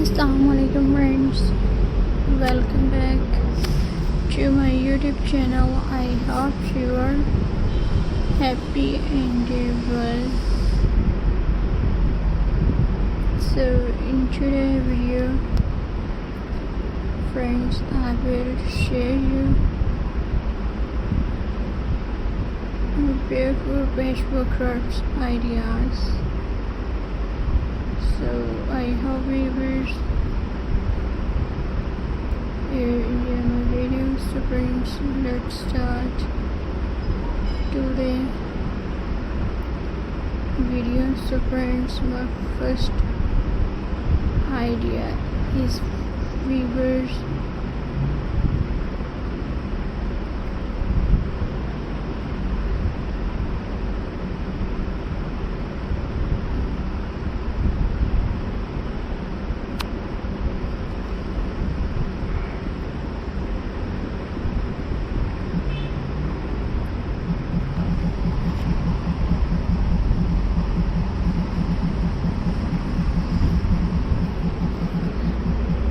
Assalamualaikum friends, welcome back to my YouTube channel. I hope you are happy and well. So in today's video friends, I will share you beautiful patchwork crafts ideas. So I hope viewers enjoy my videos. So friends, let's start today video. So friends, my first idea is viewers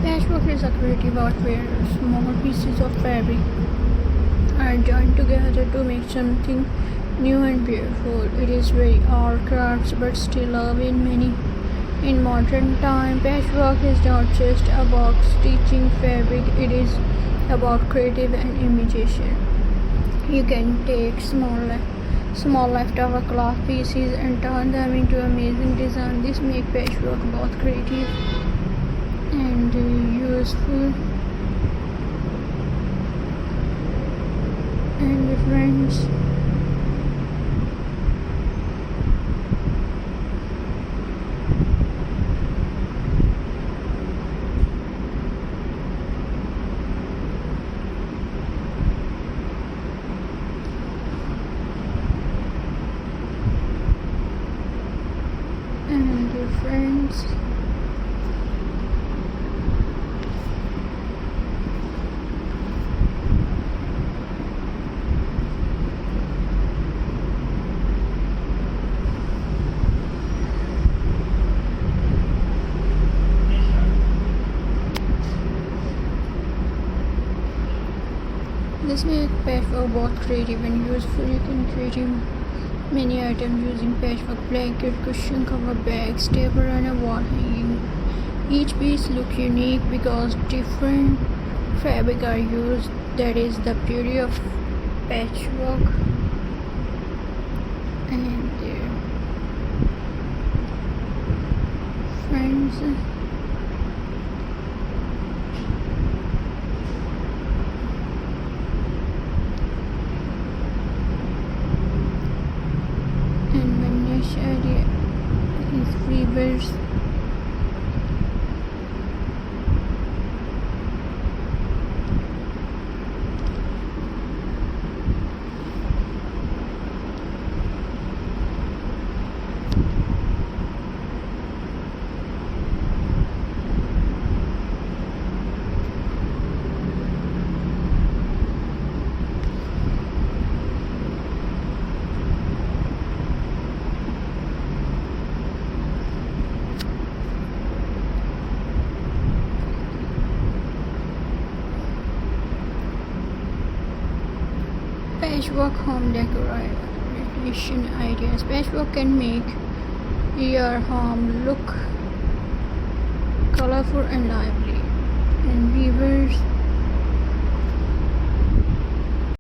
patchwork is a creative art where small pieces of fabric are joined together to make something new and beautiful. It is very art crafts but still loved in modern time. Patchwork is not just about stitching fabric, it is about creative and imitation. You can take small leftover cloth pieces and turn them into amazing design. This makes patchwork both creative and useful. And friends, this makes patchwork both creative and useful. You can create many items using patchwork: blanket, cushion, cover, bags, table, and a wall hanging. Each piece looks unique because different fabric are used. That is the beauty of patchwork. And friends, idea is weavers patchwork home decoration ideas. Patchwork can make your home look colorful and lively. And weavers